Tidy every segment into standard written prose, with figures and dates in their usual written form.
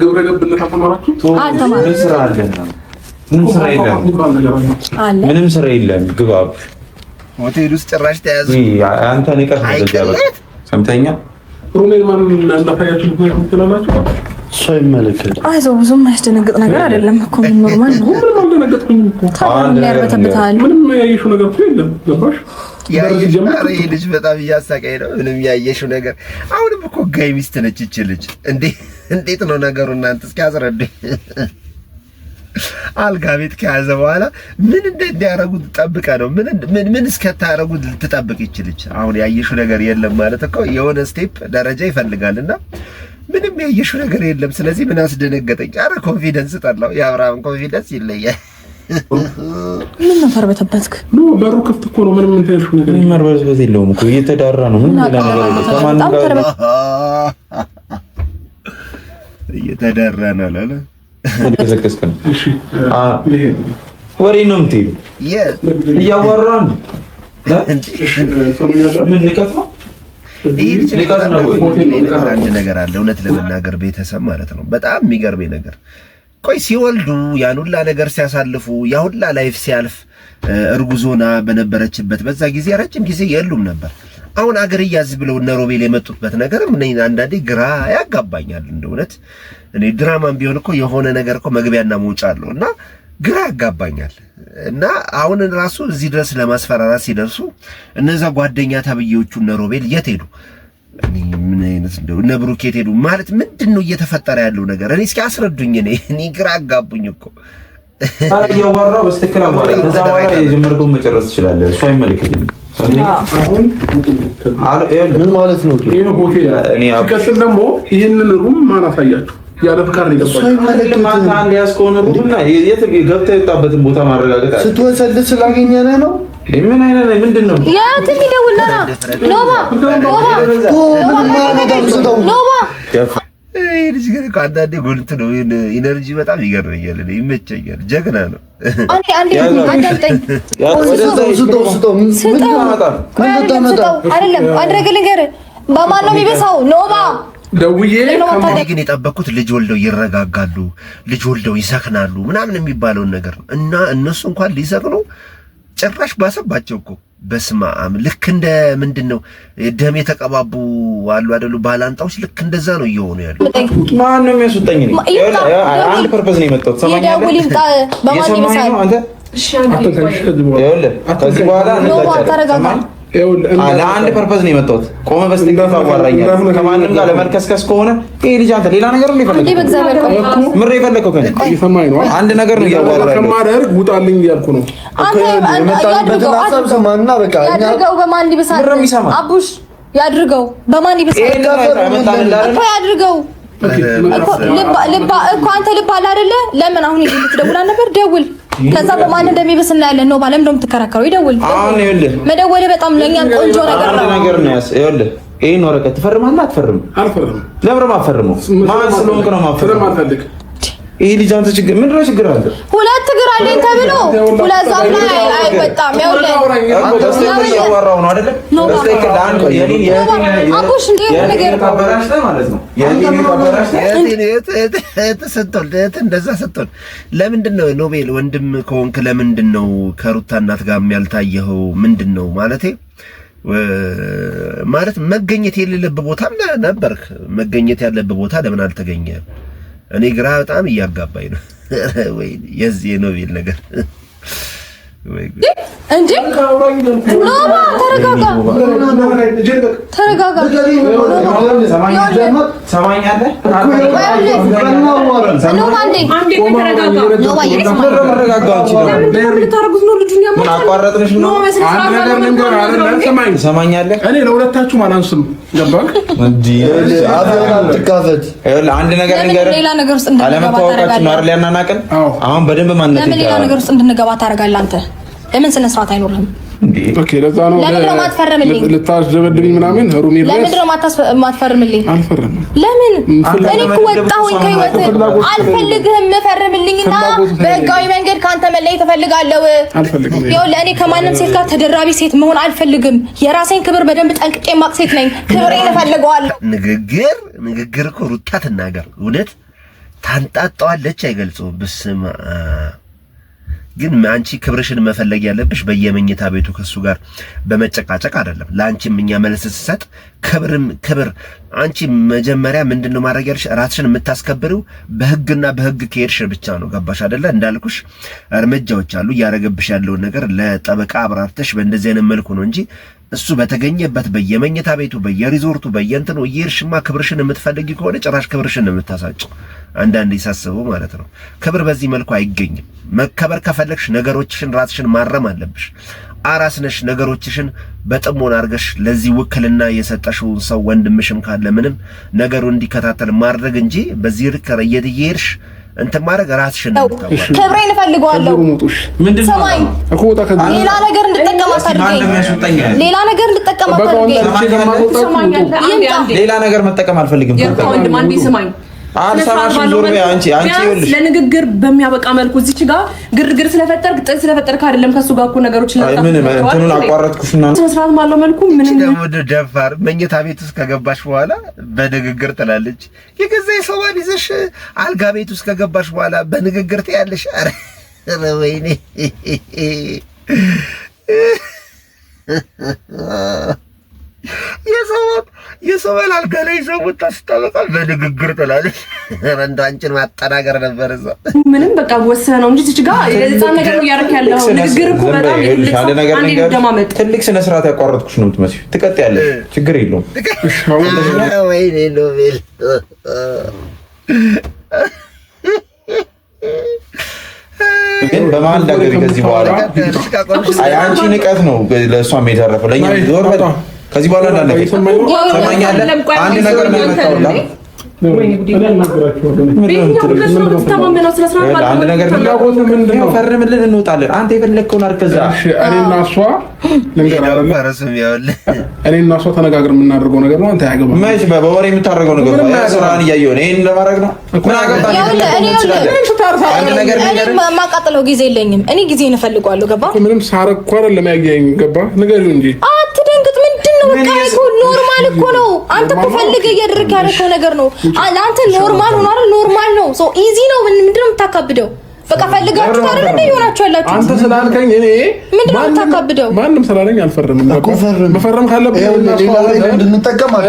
ግብረ ገብነት አልተማራችሁ? ምን ስራ አለና? ምንም ስራ የለም። ግባ ሆቴል ውስጥ ጭራሽ ተያዙ። አንተ ንቀር ሰምተኛ ሩሜን ማን እንዳፈያችሁ ነው ትላላችሁ? ሰው ይመለከት። አይዞህ ብዙም ያስደነግጥ ነገር አይደለም እኮ ኖርማል ነው። ምንም አልደነገጥኩኝ እኮ። ምንም ያየሽው ነገር እኮ የለም። ገባሽ? ይሄ ልጅ በጣም እያሳቀኝ ነው። ምንም ያየሽው ነገር አሁንም እኮ ጋይ ሚስት ነች እቺ ልጅ። እንዴት ነው ነገሩ? እናንተ እስኪ አስረዱኝ። አልጋ ቤት ከያዘ በኋላ ምን እንደሚያደርጉት ጠብቀ ነው ምን እስከታረጉት ልትጠብቅ ይችልች። አሁን ያየሽው ነገር የለም ማለት እኮ የሆነ ስቴፕ ደረጃ ይፈልጋልና ምንም ያየሽው ነገር የለም። ስለዚህ ምን አስደነገጠኝ? ኧረ ኮንፊደንስ ጠላው። የአብርሃም ኮንፊደንስ ይለያል። ምን ተርበተበትክ? በሩ ክፍት እኮ ነው። ምንም እንታይሽው ነገር መርበዝበዝ የለውም እኮ እየተዳራ ነው። ምን ሌላ ነገር ከማንም ጋር እየተዳራ ነው አለ ከዘከስከ ነው። ወሬ ነው የምትሄዱ እያወራን ምን ንቀት ነው? አንድ ነገር አለ እውነት ለመናገር ቤተሰብ ማለት ነው። በጣም የሚገርመኝ ነገር ቆይ ሲወልዱ ያን ሁላ ነገር ሲያሳልፉ ያ ሁላ ላይፍ ሲያልፍ እርጉዞና በነበረችበት በዛ ጊዜ ረጅም ጊዜ የሉም ነበር። አሁን አገር ያዝ ብለው እነ ሮቤል የመጡበት ነገር ምን አንዳንዴ ግራ ያጋባኛል። እንደውነት እኔ ድራማም ቢሆን እኮ የሆነ ነገር እኮ መግቢያና መውጫ አለው እና ግራ ያጋባኛል። እና አሁን ራሱ እዚህ ድረስ ለማስፈራራት ሲደርሱ እነዛ ጓደኛ ተብዬዎቹ እነ ሮቤል የት ሄዱ? ምን አይነት እንደው እነ ብሩክ የት ሄዱ? ማለት ምንድነው እየተፈጠረ ያለው ነገር? እኔ እስኪ አስረዱኝ። እኔ ግራ አጋቡኝ እኮ ያወራው በስተክራ ማለት ከዛ በኋላ የጀመርከው መጨረስ ትችላለህ። እሱ አይመለከትም። አሁን ምን ማለት ነው? ይሄ ሆቴል እኔ አቀስን ደግሞ ይሄንን ሩም ማን አሳያችሁ? ያለ ፍቃድ ነው የገባችው። ማታ አንድ ያስቆነ ሩምና የት ገብተህ የወጣበትን ቦታ ማረጋገጥ አለ። ስትወሰድ ስላገኘነህ ነው። ምን አይነት ነው? ምንድነው? ያት የሚደውልና ኖባ ይሄ ልጅ ግን አንዳንዴ ጎልት ነው። ኢነርጂ በጣም ይገርመኛል። ይመቸኛል። ጀግና ነው። አንዴ አይደለም አድረግ ነገር በማን ነው የሚበሳው? ኖባ ደውዬ ግን የጠበኩት ልጅ ወልደው ይረጋጋሉ፣ ልጅ ወልደው ይሰክናሉ ምናምን የሚባለውን ነገር ነው። እና እነሱ እንኳን ሊሰክኑ ጭራሽ ባሰባቸው እኮ። በስመ አብ ልክ እንደ ምንድነው ደም የተቀባቡ አሉ አይደሉ? ባላንጣዎች ልክ እንደዛ ነው እየሆኑ ያሉ። ማን ነው የሚያስወጣኝ? አንድ ፐርፐዝ ነው የመጣው። ሰማኛለህ? አንተ እሺ ከዚህ በኋላ ለአንድ ፐርፐዝ ነው የመጣሁት። ቆመ በስተግራ አዋራኛል። ከማንም ጋር ለመልከስከስ ከሆነ ይሄ ልጅ አንተ ሌላ ነገር ነው የፈለከው? ምን የፈለከው ከኔ? እየሰማኸኝ ነው? አንድ ነገር ነው እያዋራኝ ከማደርግ ውጣልኝ እያልኩ ነው። የመጣንበትን ሀሳብ ሰማና በቃ ያድርገው። በማን ይብሳል? አቡሽ ያድርገው። በማን ይብሳል? ያድርገው እኮ አንተ ልብ አለ አይደለ? ለምን አሁን ይሄ ልትደውል ነበር? ደውል። ከዛ በማን እንደሚብስ እናያለን ነው ባለም እንደም ተከራከሩ። ይደውል። አሁን ይኸውልህ መደወል በጣም ለኛም ቆንጆ ነገር ነው። አንድ ነገር ነው። ይኸውልህ ይሄን ወረቀት ትፈርማለህ አትፈርምም? አልፈርምም። ለምን ማፈርመው? ማን ስለሆንክ ነው ማፈርመው? አልፈልግ። ይሄ ልጅ አንተ ችግር ምንድን ነው? ችግር አለ። ሁለት እግር አለኝ ተብሎ ሁለት ዛፍ ላይ አይወጣም። ይኸውልህ ያወራው ነው አይደለ? በስተክ ለአንድ የኔን አቡሽ እንደ ነገር ካበራሽተ ማለት ነው የኔን ካበራሽተ ተሰጥቷል። እንደዛ ሰጥቷል። ለምንድን ነው ኖቤል ወንድም ከሆንክ ለምንድን ነው ከሩታ እናት ጋር ያልታየኸው? ምንድን ነው ማለቴ ማለት መገኘት የሌለበት ቦታ ነበርክ። መገኘት ያለበት ቦታ ለምን አልተገኘም? እኔ ግራ በጣም እያጋባኝ ነው። ወይ የዚህ ኖቤል ነገር ወይ እንዴ ኖባ ተረጋጋ፣ ተረጋጋ። ሰማኛለህ? ኖባ አንዴ ተረጋጋ። ኖባ ምን አቋረጥንሽ ነው? ሰማኛለህ? እኔ ለሁለታችሁ አላንስም። ገባህ? አንድ ነገር ንገረህ። አለመታወቃችን ነው አይደል ያናናቀን? አሁን በደንብ ማንነት ለምን ሌላ ነገር ውስጥ እንድንገባ ታደርጋለህ አንተ? ለምን ስነ ስርዓት አይኖርህም? ኦኬ ለዛ ነው ለምን ነው ማትፈርምልኝ? ልታስደበድብኝ ምናምን ሩሚ ላይ ለምን ነው ማትፈርምልኝ? አልፈርምም። ለምን እኔ እኮ ወጣሁኝ ከህይወት አልፈልግህም። ፈርምልኝና በህጋዊ መንገድ ካንተ መለየት እፈልጋለሁ። አልፈልግም። ይኸው ለእኔ ከማንም ሴት ጋር ተደራቢ ሴት መሆን አልፈልግም። የራሴን ክብር በደንብ ጠንቅቄ የማቅ ሴት ነኝ። ክብሬን እፈልገዋለሁ። ንግግር እኮ ሩታ ትናገር እውነት ታንጣጣዋለች አይገልጹም። በስማ ግን አንቺ ክብርሽን መፈለግ ያለብሽ በየመኝታ ቤቱ ከሱ ጋር በመጨቃጨቅ አይደለም። ላንቺም እኛ መልስ ሰጥ ክብር አንቺ መጀመሪያ ምንድነው ማድረግ ያለሽ? ራስሽን የምታስከብሪው በህግና በህግ ከሄድሽ ብቻ ነው። ገባሽ አይደለ? እንዳልኩሽ እርምጃዎች አሉ። ያረገብሽ ያለውን ነገር ለጠበቃ አብራርተሽ በእንደዚህ አይነት መልኩ ነው እንጂ እሱ በተገኘበት በየመኝታ ቤቱ በየሪዞርቱ በየንተኑ እየሄድሽማ ክብርሽን የምትፈልጊ ከሆነ ጭራሽ ክብርሽን የምታሳጭው አንዳንዴ ሳስበው ማለት ነው። ክብር በዚህ መልኩ አይገኝም። መከበር ከፈለግሽ ነገሮችሽን ራስሽን ማረም አለብሽ። አራስ ነሽ። ነገሮችሽን በጥሞና አድርገሽ ለዚህ ውክልና የሰጠሽው ሰው ወንድምሽም ካለ ምንም ነገሩ እንዲከታተል ማድረግ እንጂ በዚህ ርከረ እየሄድሽ እንትን ማድረግ ራስሽን ነው። ክብሬን እፈልገዋለሁ። ምንድነው እኮ ሌላ ነገር እንድጠቀም አታድርገኝ። ሌላ ነገር እንድጠቀም አታድርገኝ። ሌላ ነገር መጠቀም አልፈልግም። ወንድም አንዴ ስማኝ። አልሰማሽም። ዞር በይ አንቺ ይኸውልሽ፣ ለንግግር በሚያበቃ መልኩ እዚች ጋር ግርግር ስለፈጠርክ አይደለም ከሱ ጋር እኮ ነገሮች እንትኑን አቋረጥኩሽና ስነስርዓት ባለው መልኩ ምንም ወደ ደፋር መኝታ ቤት ውስጥ ከገባሽ በኋላ በንግግር ትላለች። የገዛ ሰዋን ይዘሽ አልጋ ቤት ውስጥ ከገባሽ በኋላ በንግግር ትያለሽ። አረ ወይኔ የሰዋን አልጋ ላይ ሰውት ታስታውቃል። በንግግር ትላለች። ረንዶ አንቺን ማጠናገር ነበር እዛ ምንም በቃ ወሰነ ነው እንጂ እዚህ ጋር የዛን ነገር ነው ያረክ ያለው ንግግር እኮ በጣም ትልቅ ስነ ስርዓት ያቋረጥኩሽ ነው የምትመስለው። ትቀጥያለሽ፣ ችግር የለውም። ወይኔ ኖቤል ግን በመሀል እንዳገቢ ከዚህ በኋላ አንቺ ንቀት ነው ለእሷም የተረፈው ለእኛ ዞር በል ከዚህ በኋላ እንዳነገር ሰማኛለህ። አንድ ነገር ነው የመጣውላ አንድ ነገር ነው ፈርምልን እንወጣለን። አንተ የፈለግከውን አርከዛ እኔና እሷ እኔና እሷ ተነጋግረን የምናደርገው ነገር ነው። አንተ ያገባ መች በወሬ የምታደርገው ነገር ነው። ስራን እያየሁ ነው። ይሄን ለማድረግ ነው ምን አገባኝ? አንድ ነገር ማቃጠለው ጊዜ የለኝም። እኔ ጊዜ እንፈልጋለሁ። ገባ? ምንም ሳረግ እኮ አይደለም ያየኝ። ገባ? ንገሪው እንጂ አትደንግጥ። ምንድነው? በቃ እኮ ኖርማል እኮ ነው። አንተ እኮ ፈልገህ እያደረግህ ያለው ነገር ነው። አንተ ኖርማል ሆኖ አይደል? ኖርማል ነው። ሶ ኢዚ ነው። ምንድነው የምታካብደው? በቃ ፈልጋችሁ አይደል እንዴ ይሆናችሁ ያላችሁ? አንተ ስላልከኝ እኔ ምንድነው የምታካብደው? ማንም ስላለኝ አልፈርምም። መፈረም ካለብህ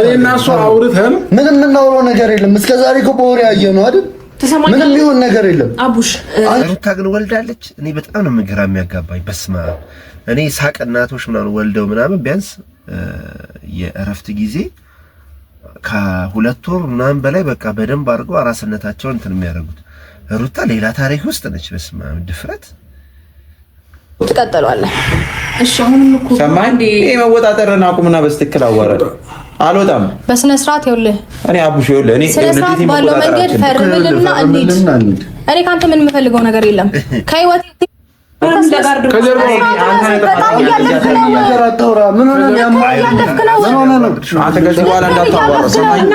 እኔና እሷ አውርተን ምንም የምናወራው ነገር የለም። እስከዛሬ እኮ በወሬ ያየነው ነው አይደል? ምንም ሊሆን ነገር የለም። አቡሽ ሩታ ግን ወልዳለች። እኔ በጣም ነው ግራ የሚያጋባኝ። በስማ እኔ ሳቅ እናቶች ምናምን ወልደው ምናምን ቢያንስ የእረፍት ጊዜ ከሁለት ወር ምናምን በላይ በቃ በደንብ አድርገው አራስነታቸውን እንትን የሚያደርጉት። ሩታ ሌላ ታሪክ ውስጥ ነች። በስማ ድፍረት ትቀጥላለህ። እሺ አሁንም እኮ ሰማኝ። ይሄ መወጣጠርና አቁምና በስትክክል አዋራድ አልወጣም። በስነ ስርዓት ይኸውልህ፣ እኔ አቡሽ ይኸውልህ፣ እኔ ስነስርዓት ባለው መንገድ ፈርምልና እንሂድ። እኔ ካንተ ምን የምፈልገው ነገር የለም። ከህይወት ከጀርባ በጣም እያለፍክ ነው። ምን ሆነ ነው? አንተ ከዚህ በኋላ እንዳታዋራ። ሰማኝ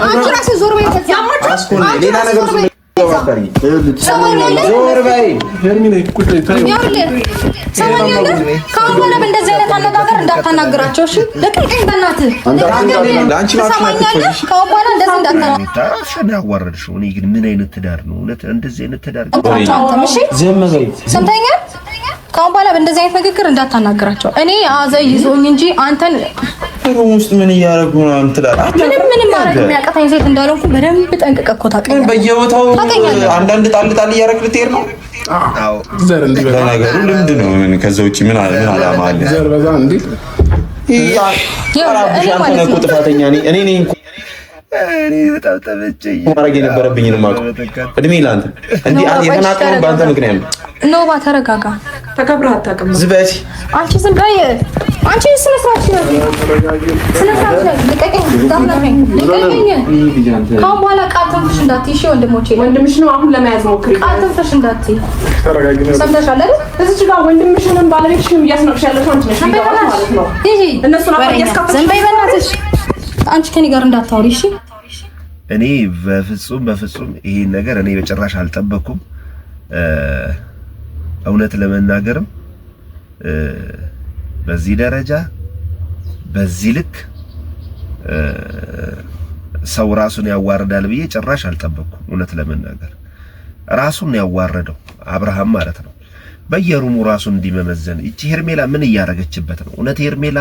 አንቺ ራስህ ዞር በይ። ሌላ ነገር ዞር በይ። ከአሁን በኋላ በእንደዚህ አይነት አነጋገር እንዳታናግራቸው እሺ? ለቀቀኝ በእናትህ። ትሰማኛለህ? ከአሁን በኋላ እንደዚህ እንዳታናግራቸው። ያዋረድሽው እኔ ግን ምን አይነት ትዳር ነው? እውነት እንደዚህ አይነት ትዳር ዝም በይ። ሰምተኛል? ከአሁን በኋላ በእንደዚህ አይነት ንግግር እንዳታናግራቸው። እኔ አዘይ ይዞኝ እንጂ አንተን ሩም ውስጥ ምን እያደረጉ ነው እንትላለህ? ምንም ማድረግ የሚያቀታኝ ሴት እንዳልሆንኩ በደንብ ጠንቅቀህ እኮ ታውቀኛለህ። በየቦታው አንዳንድ ጣል እያደረግህ ልትሄድ ነው። አዎ ዘር እንዲበዛ ነገሩ ልምድ ነው። ከዛ ውጪ ምን አላማ አለ? ዘር በዛ እንዴ? አንተ ነህ እኮ ጥፋተኛ። እኔ ነኝ እኮ በጣም ተመቸኝ። ማድረግ የነበረብኝ ነው የማውቀው። እድሜ ለአንተ እንዲህ የተናቀረው በአንተ ምክንያት ነው። ኖባ ተረጋጋ። ተከብረህ አታውቅም። ዝበሲ አንቺ ዝም በይ። አንቺ ስነ ስርዓት ነው። ስነ ስርዓት ነው። ልቀቀኝ። ዳምናኝ ልቀቀኝ። ካሁን በኋላ ቃል ተንፍሽ እንዳትይ እሺ? ወንድሞቼ ወንድምሽ ነው። አሁን ለመያዝ ሞክሪ። ቃል ተንፍሽ እንዳትይ። ሰምተሻል አይደል? እዚች ጋር ወንድምሽንም ባለቤትሽንም እያስነቅሽ ያለሽው አንቺ ነሽ ማለት ነው። እነሱ ነው ያስካፈሽ። ዝም በይ በእናትሽ። አንቺ ከኔ ጋር እንዳታወሪ እሺ? እኔ በፍጹም ይሄን ነገር እኔ በጭራሽ አልጠበኩም። እውነት ለመናገርም በዚህ ደረጃ በዚህ ልክ ሰው ራሱን ያዋርዳል ብዬ ጭራሽ አልጠበቅኩም። እውነት ለመናገር ራሱን ያዋረደው አብርሃም ማለት ነው። በየሩሙ ራሱን እንዲመመዘን እቺ ሄርሜላ ምን እያረገችበት ነው? እውነት ሄርሜላ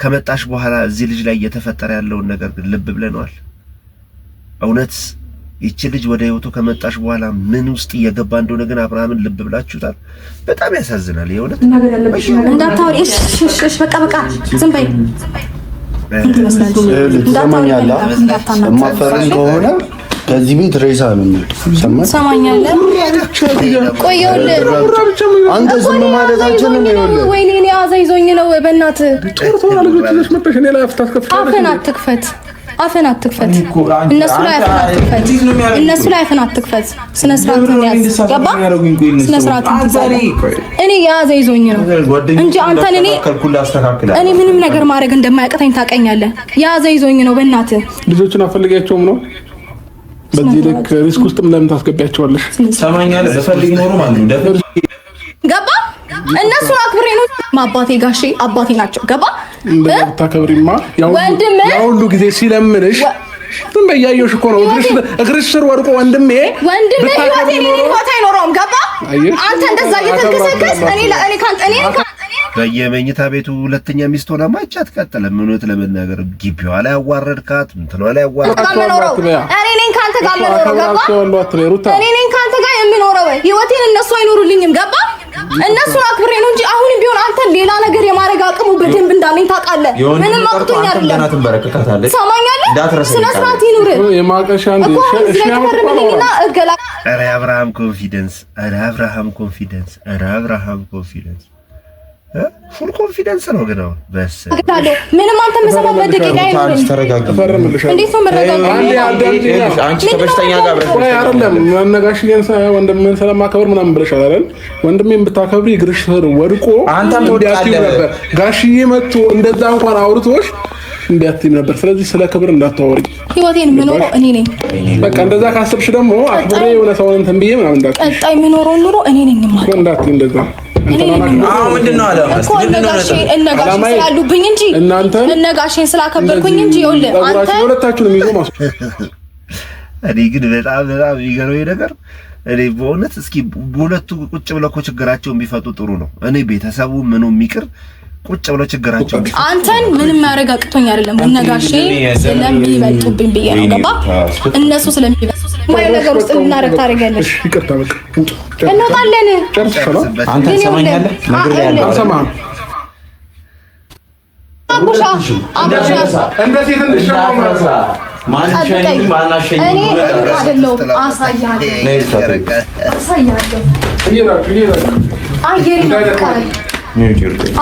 ከመጣሽ በኋላ እዚህ ልጅ ላይ እየተፈጠረ ያለውን ነገር ግን ልብ ብለናል? እውነት እቺ ልጅ ወደ ህይወቱ ከመጣሽ በኋላ ምን ውስጥ እየገባ እንደሆነ ግን አብርሃምን ልብ ብላችሁታል? በጣም ያሳዝናል። የእውነት እንዳታወሪ። እሺ በቃ ዝም በይ። እንዳታወሪ የማፈርም ከሆነ ከዚህ ቤት ሬሳ ነው የሚወጣው። ሰማኛለህ? ቆየውልህ አንተ ዝም ማለታችን ነው። ይኸውልህ ወይኔ እኔ አዛ ይዞኝ ነው። በእናትህ ጦርቶና ልጆች ልጅ መጣሽ። እኔ ላይ አፍታት ከፍታ አፈን አትክፈት። እነሱ ላይ አፈን አትክፈት። ስነ ስርዓትን ያዝ። ገባ? ስነ ስርዓትን ትይዛለ። እኔ የያዘ ይዞኝ ነው እንጂ አንተን እኔ ምንም ነገር ማድረግ እንደማያቅተኝ ታውቀኛለህ። የያዘ ይዞኝ ነው። በእናትህ ልጆችን አፈልጊያቸውም ነው። በዚህ ልክ ሪስክ ውስጥ ለምን ታስገቢያቸዋለሽ? ሰማኛለህ? በፈልግ ኖሮ ማለት ነው። ገባ? እነሱ አክብሬ ነው ማባቴ ጋሼ አባቴ ናቸው። ገባ? እንደምታከብሪማ ያው ሁሉ ጊዜ ሲለምንሽ ዝም በያየሽ እኮ ነው እግርሽ ስር ወድቆ ወንድሜ ህይወት አይኖረውም። ገባ? አንተ እንደዛ እየተንከሰከስ እኔ ካንተ በየመኝታ ቤቱ ሁለተኛ ሚስት ሆና ማቻ አትቀጥልም። እውነት ለመናገር ግቢዋ ላይ አዋረድካት፣ እንትኗ ላይ አዋረድካት። እኔ ነኝ ካንተ ጋር የምኖረው። ገባ? እኔ ነኝ ካንተ ጋር የምኖረው። ህይወቴን እነሱ አይኖሩልኝም። ገባ? እነሱን አክብሬ ነው እንጂ አሁንም ቢሆን አንተ ሌላ ነገር የማድረግ አቅሙ በደንብ እንዳለኝ ታውቃለህ። ምንም አቅቶኝ አይደለም። ሰማኛለህ? ስነ ስርዓት ይኑር። ኧረ አብርሃም ኮንፊደንስ፣ ኧረ አብርሃም ኮንፊደንስ፣ ኧረ አብርሃም ኮንፊደንስ፣ ፉል ኮንፊደንስ ነው። ግን አሁን ምንም አንተ መሰማበት ደቂቃ አይኖርም። እንዴት ነው መረጋጋት? አንቺ ከበሽተኛ ጋር አይደለም ነጋሽዬን ወንድሜን ስለማከብር ምናምን ብለሻል አይደል? ወንድሜን ብታከብሪ እግርሽ ስር ወድቆ አንተም እንዲያትይ ነበር። ጋሽዬ መጥቶ እንደዛ እንኳን አውርቶሽ እንዲያትይ ነበር። ስለዚህ ስለ ክብር እንዳታወሪ። ህይወቴን የምኖረው እኔ ነኝ። በቃ እንደዛ ካሰብሽ ደግሞ አክብሬ የሆነ ሰውን እንትን ብዬ ምናምን እንዳትይ። ቀጣይ የምኖረው ኑሮ እኔ ነኝ ማለት ነው። እንዳትይ እንደዛ ምንድነው አላማስ? እነጋሽን ስላሉብኝ እንጂ እነጋሽን ስላከበርኩኝ እንጂ ይኸውልህ አንተ ሁለታችሁንም ይዞ ማስ እኔ ግን በጣም የሚገርመኝ ነገር እኔ በእውነት እስኪ በሁለቱ ቁጭ ብለው እኮ ችግራቸውን ቢፈቱ ጥሩ ነው። እኔ ቤተሰቡ ምኑ የሚቅር ቁጭ ብለው ችግራቸውን ቢፈቱ። አንተን ምንም ማድረግ አቅቶኝ አይደለም። እነጋሽ ስለሚበልጡብኝ ብዬ ነው። ገባ? እነሱ ስለሚበልጡ ማይ ነገር ውስጥ ልናረግ ታደርጊያለሽ። ይቅርታ በቃ እንወጣለን። አንተ ሰማኛለህ? ነግሬሃለሁ። አልሰማህም? አቡሻ እንደዚህ ትንሽማው ማለት እኔ አይደለሁም። አሳያለሁ።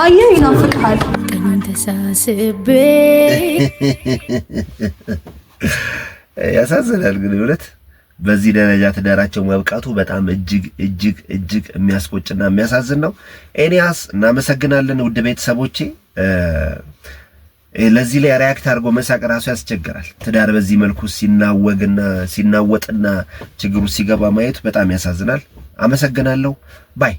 አየር ይናፍቃል። ተሳስቤ ያሳዝናል። ግን እውነት በዚህ ደረጃ ትዳራቸው መብቃቱ በጣም እጅግ የሚያስቆጭና የሚያሳዝን ነው። ኤኒያስ እናመሰግናለን። ውድ ቤተሰቦቼ ለዚህ ላይ ሪያክት አድርጎ መሳቅ ራሱ ያስቸግራል። ትዳር በዚህ መልኩ ሲናወጥና ችግሩ ሲገባ ማየት በጣም ያሳዝናል። አመሰግናለሁ ባይ